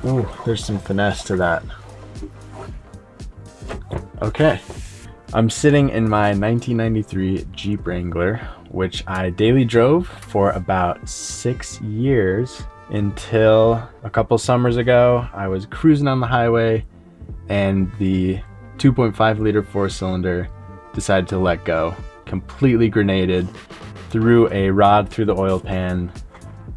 Ooh, there's some finesse to that. Okay, I'm sitting in my 1993 Jeep Wrangler, which I daily drove for about 6 years until a couple summers ago. I was cruising on the highway and the 2.5 liter 4-cylinder decided to let go. Completely grenaded, threw a rod through the oil pan,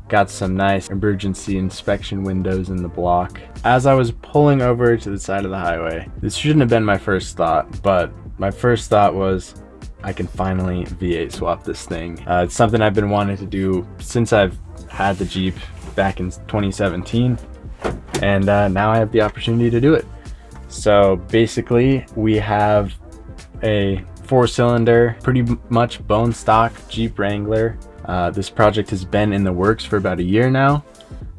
got some nice emergency inspection windows in the block. As I was pulling over to the side of the highway, this shouldn't have been my first thought, but my first thought was, I can finally V8 swap this thing. It's something I've been wanting to do since I've had the Jeep back in 2017, and now I have the opportunity to do it. So basically, we have a 4-cylinder, pretty much bone stock Jeep Wrangler. This project has been in the works for about a year now.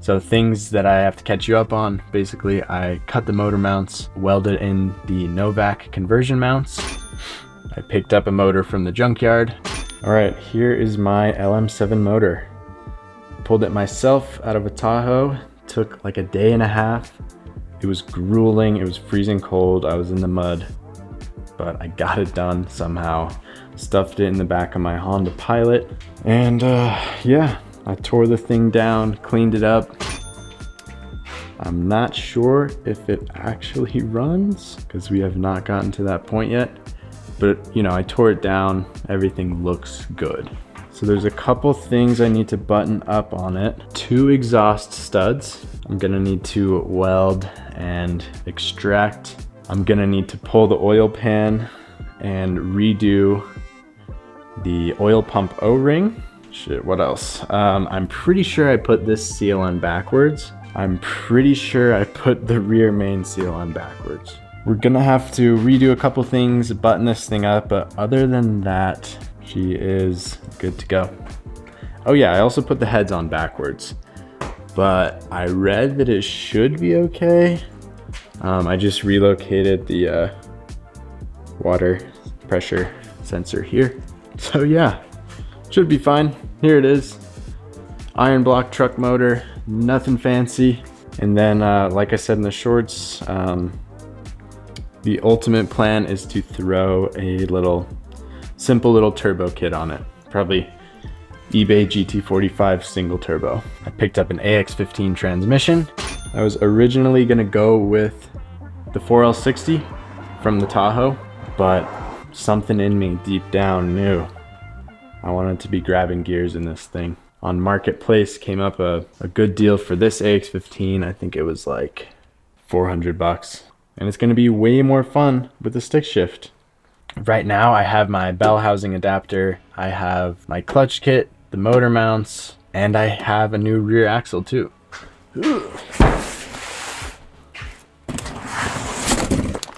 So things that I have to catch you up on, basically I cut the motor mounts, welded in the Novak conversion mounts. I picked up a motor from the junkyard. All right, here is my LM7 motor. Pulled it myself out of a Tahoe, took like a day and a half. It was grueling, it was freezing cold, I was in the mud, but I got it done somehow. Stuffed it in the back of my Honda Pilot, and yeah, I tore the thing down, cleaned it up. I'm not sure if it actually runs, because we have not gotten to that point yet, but you know, I tore it down, everything looks good. So there's a couple things I need to button up on it. 2 exhaust studs I'm gonna need to weld and extract. I'm gonna need to pull the oil pan and redo the oil pump O-ring. Shit, what else? I'm pretty sure I put this seal on backwards. I'm pretty sure I put the rear main seal on backwards. We're gonna have to redo a couple things, button this thing up, but other than that, she is good to go. Oh yeah, I also put the heads on backwards, but I read that it should be okay. I just relocated the water pressure sensor here. So yeah, should be fine. Here it is. Iron block truck motor, nothing fancy. And then like I said in the shorts, the ultimate plan is to throw a simple little turbo kit on it. Probably eBay GT45 single turbo. I picked up an AX15 transmission. I was originally gonna go with the 4L60 from the Tahoe, but something in me deep down knew I wanted to be grabbing gears in this thing. On Marketplace came up a good deal for this AX15. I think it was like 400 bucks. And it's gonna be way more fun with the stick shift. Right now I have my bell housing adapter, I have my clutch kit, the motor mounts, and I have a new rear axle too. Ooh.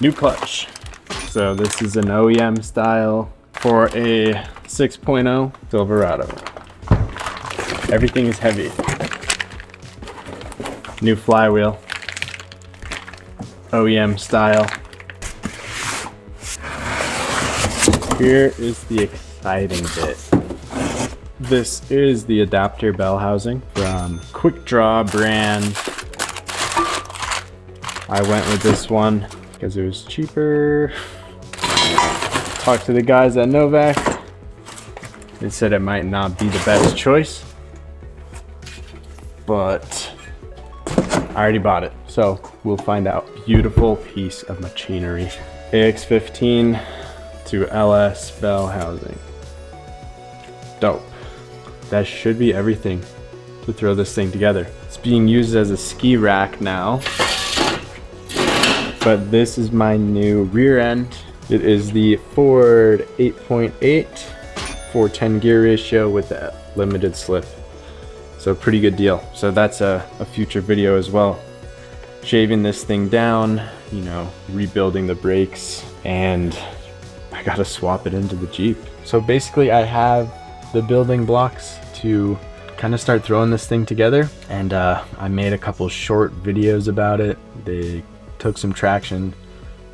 New clutch. So this is an OEM style for a 6.0 Silverado. Everything is heavy. New flywheel. OEM style. Here is the exciting bit. This is the adapter bell housing from Quick Draw brand. I went with this one because it was cheaper. Talked to the guys at Novak. They said it might not be the best choice, but I already bought it, so we'll find out. Beautiful piece of machinery. AX15 to LS bell housing. Dope. That should be everything to throw this thing together. It's being used as a ski rack now, but this is my new rear end. It is the Ford 8.8 410 gear ratio with a limited slip. So pretty good deal. So that's a future video as well. Shaving this thing down, you know, rebuilding the brakes, and I gotta swap it into the Jeep. So basically I have the building blocks to kind of start throwing this thing together, and I made a couple short videos about it. They took some traction,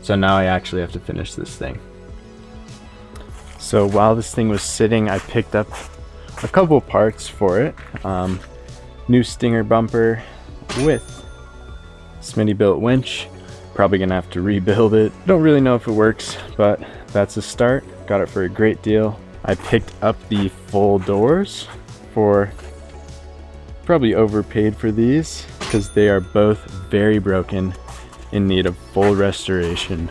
so now I actually have to finish this thing. So while this thing was sitting, I picked up a couple parts for it. New stinger bumper with Smitty built winch. Probably gonna have to rebuild it. Don't really know if it works, but that's a start. Got it for a great deal. I picked up the full doors for, probably overpaid for these because they are both very broken, in need of full restoration.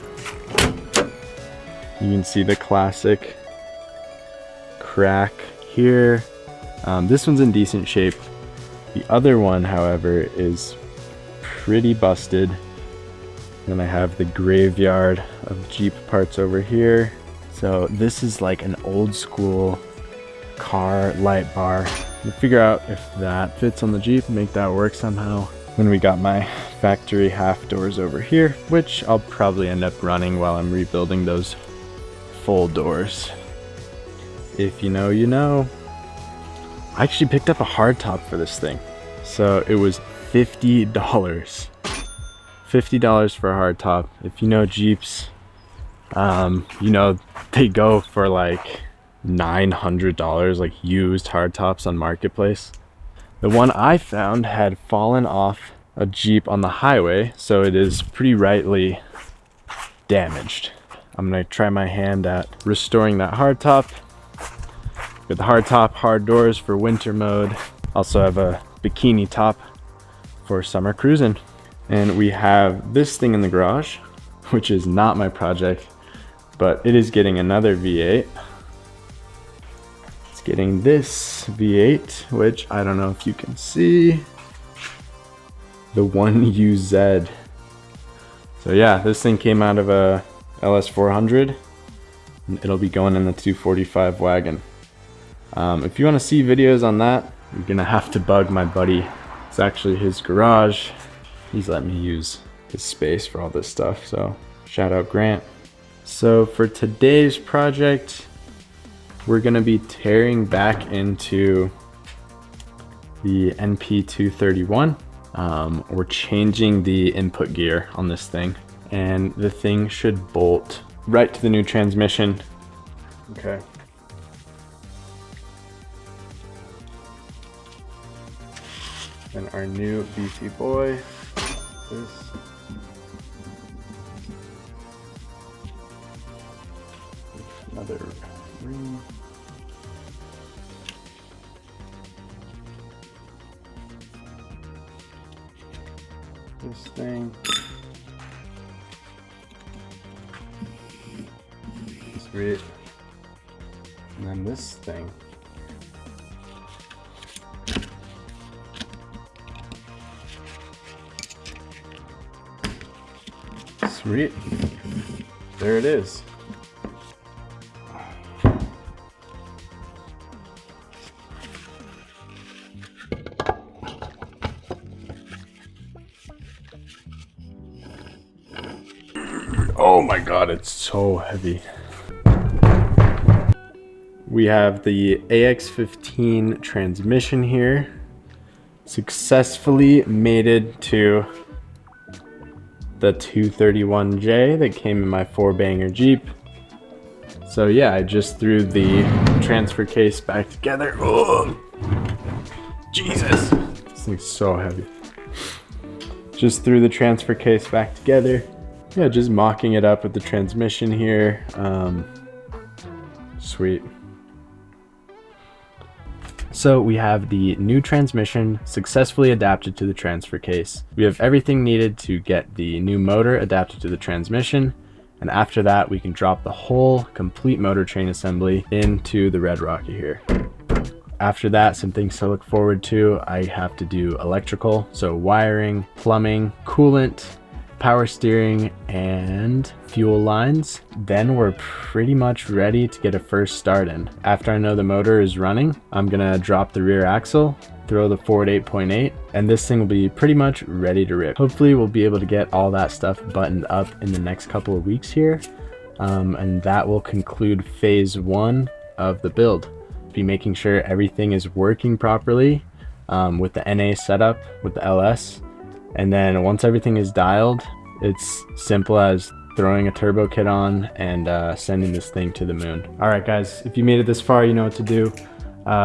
You can see the classic crack here. This one's in decent shape. The other one, however, is pretty busted. Then I have the graveyard of Jeep parts over here. So this is like an old school car light bar. We'll figure out if that fits on the Jeep, make that work somehow. Then we got my factory half doors over here, which I'll probably end up running while I'm rebuilding those full doors. If you know, you know. I actually picked up a hardtop for this thing. So it was $50. $50 for a hardtop. If you know Jeeps, you know they go for like $900, like used hardtops on Marketplace. The one I found had fallen off a Jeep on the highway, so it is pretty rightly damaged. I'm gonna try my hand at restoring that hardtop. Got the hardtop, hard doors for winter mode. Also have a bikini top for summer cruising. And we have this thing in the garage, which is not my project, but it is getting another V8. It's getting this V8, which I don't know if you can see. The 1UZ. So yeah, this thing came out of a LS400. And it'll be going in the 245 wagon. If you want to see videos on that, you're gonna have to bug my buddy. It's actually his garage. He's let me use his space for all this stuff, so shout out Grant. So for today's project, we're gonna be tearing back into the NP231. We're changing the input gear on this thing, and the thing should bolt right to the new transmission. Okay. And our new beefy boy. This. Another ring. This thing. Sweet. And then this thing. Sweet. There it is. Oh my god, it's so heavy. We have the AX15 transmission here. Successfully mated to the 231J that came in my 4-banger Jeep. So yeah, I just threw the transfer case back together. Oh, Jesus, this thing's so heavy. Just threw the transfer case back together. Yeah, just mocking it up with the transmission here. Sweet. So we have the new transmission successfully adapted to the transfer case. We have everything needed to get the new motor adapted to the transmission. And after that, we can drop the whole complete motor train assembly into the Red Rocky here. After that, some things to look forward to. I have to do electrical, so wiring, plumbing, coolant, power steering, and fuel lines. Then we're pretty much ready to get a first start in. After I know the motor is running, I'm gonna drop the rear axle, throw the forward 8.8, and this thing will be pretty much ready to rip. Hopefully we'll be able to get all that stuff buttoned up in the next couple of weeks here. And that will conclude phase 1 of the build. Be making sure everything is working properly with the NA setup, with the LS. And then once everything is dialed, it's simple as throwing a turbo kit on and sending this thing to the moon. All right, guys, if you made it this far, you know what to do.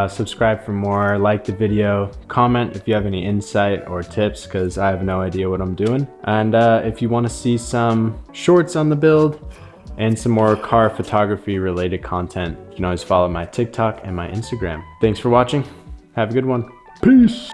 Subscribe for more, like the video, comment if you have any insight or tips, because I have no idea what I'm doing. And if you want to see some shorts on the build and some more car photography related content, you can always follow my TikTok and my Instagram. Thanks for watching. Have a good one. Peace.